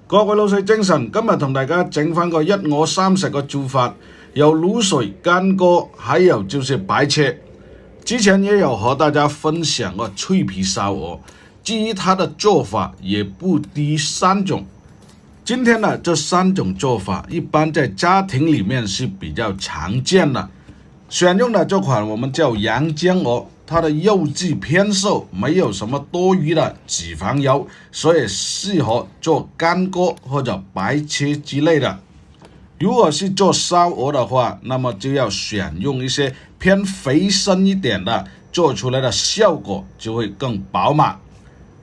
各位老細精神，今日同大家整翻個一鵝三食嘅做法，有滷水、乾鍋，還有就是白切。之前也有和大家分享過脆皮燒鵝，至於它的做法也不低3種。今天呢，這3種做法一般在家庭裡面是比較常見的。選用的這款我們叫陽江鵝，它的肉質偏瘦，沒有什麼多餘的脂肪油，所以適合做乾鍋或者白切之類的。如果是做燒鵝的話，那麼就要選用一些偏肥身一點的，做出來的效果就會更飽滿。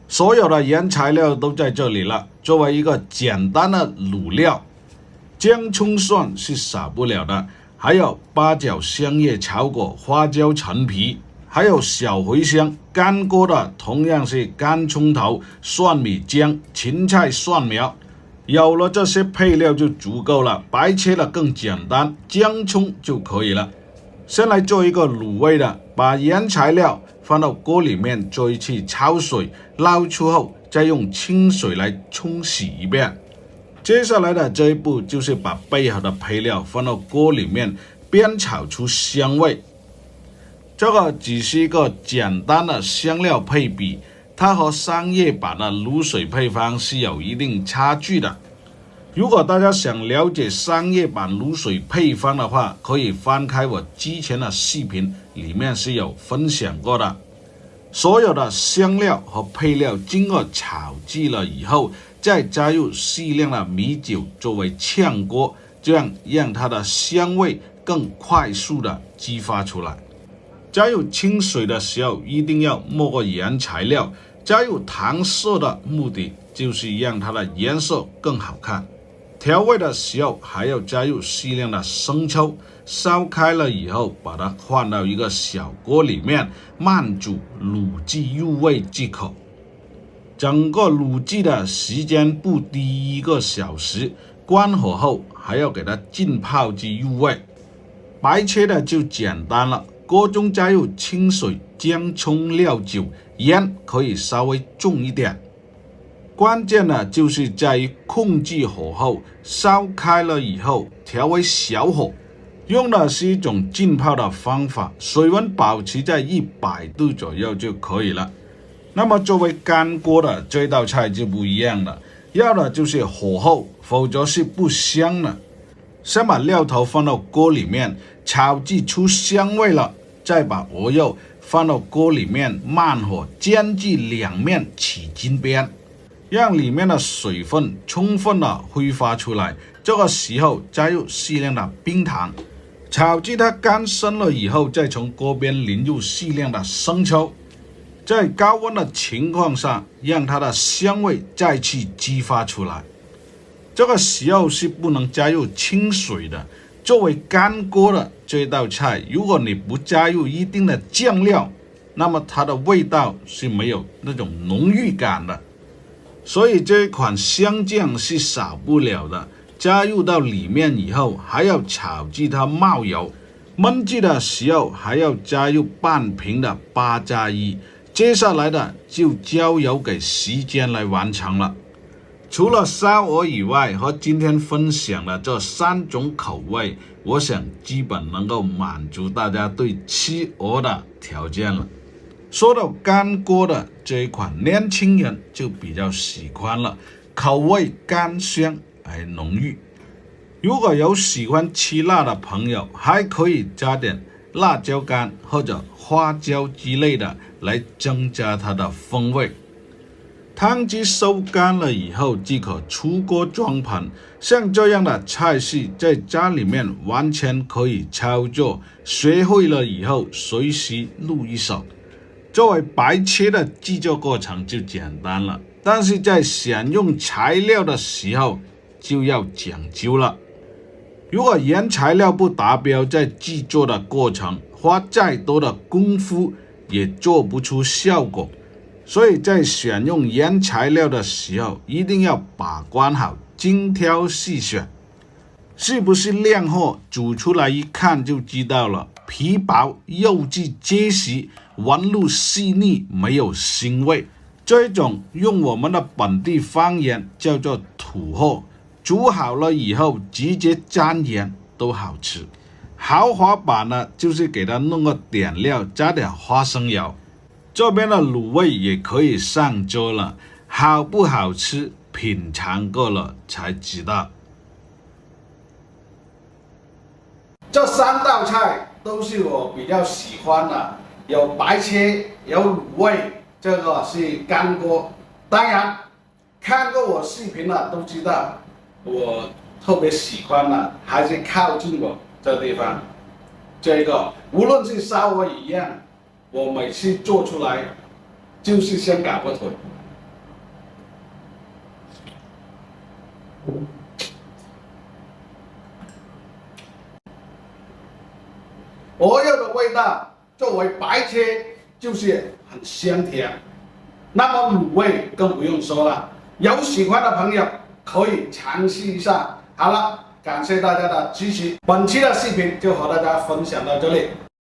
所有的原材料都在這裡了，作為一個簡單的滷料，薑蔥蒜是少不了的，還有八角香葉炒果、花椒陳皮，還有小茴香。乾鍋的同樣是乾蔥頭、蒜米薑、芹菜蒜苗。有了這些配料就足夠了，白切的更簡單，薑蔥就可以了。先來做一個滷味的，把原材料放到鍋裡面做一次焯水，撈出後再用清水來沖洗一遍。接下來的這一步就是把備好的配料放到鍋裡面煸炒出香味。這個只是一個簡單的香料配比，它和商業版的滷水配方是有一定差距的。如果大家想了解商業版滷水配方的話，可以翻開我之前的視頻，裡面是有分享過的。所有的香料和配料經過炒製了以後，再加入適量的米酒作為炝鍋，這樣讓它的香味更快速的激發出來。加入清水的時候一定要沒過原材料，加入糖色的目的就是讓它的顏色更好看。調味的時候還要加入適量的生抽，燒開了以後把它放到一個小鍋裡面慢煮，滷汁入味即可。整個滷汁的時間不低1個小時，關火後還要給它浸泡至入味。白切的就簡單了，鍋中加入清水、薑蔥料酒，鹽可以稍微重一點。關鍵呢就是在於控制火候，燒開了以後調為小火，用的是一種浸泡的方法，水溫保持在100度左右就可以了。那麼作為乾鍋的這道菜就不一樣了，要的就是火候，否則是不香的。先把料頭放到鍋裡面，炒至出香味了，再把鵝肉放到鍋裡面慢火煎至兩面起金邊，讓裡面的水分充分的揮發出來。這個時候加入適量的冰糖，炒至它乾身了以後，再從鍋邊淋入適量的生抽，在高溫的情況下，讓它的香味再次激發出來。這個時候是不能加入清水的。作為乾鍋的這道菜，如果你不加入一定的醬料，那麼它的味道是沒有那種濃郁感的。所以這一款香醬是少不了的，加入到裡面以後，還要炒至它冒油。燜製的時候還要加入半瓶的8+1。接下來的就交由給時間來完成了。除了燒鵝以外，和今天分享的這3種口味，我想基本能夠滿足大家對吃鵝的條件了。說到乾鍋的這一款，年輕人就比較喜歡了，口味乾香而濃郁。如果有喜歡吃辣的朋友，還可以加點辣椒乾或者花椒之類的來增加它的風味。湯汁收乾了以後即可出鍋裝盤，像這樣的菜式在家裡面完全可以操作，學會了以後隨時錄一手。作為白切的製作過程就簡單了，但是在選用材料的時候就要講究了。如果原材料不達標，在製作的過程花再多的功夫也做不出效果。所以在選用原材料的時候一定要把關好，精挑細選。是不是靚貨，煮出來一看就知道了，皮薄肉質結實，紋路細膩，沒有腥味。這種用我們的本地方言叫做土土货，煮好了以后直接蘸盐都好吃。豪华版呢，就是给它弄个点料，加点花生油。这边的卤味也可以上桌了，好不好吃，品尝过了才知道。这3道菜都是我比较喜欢的，有白切，有卤味，这个是干锅。当然，看过我视频的都知道，我特别喜欢的还是靠近我这地方。这个无论是烧鹅一样，我每次做出来就是香港火腿。鹅肉的味道作为白切就是很香甜，那么卤味更不用说了。有喜欢的朋友可以尝试一下。好了，感谢大家的支持，本期的视频就和大家分享到这里。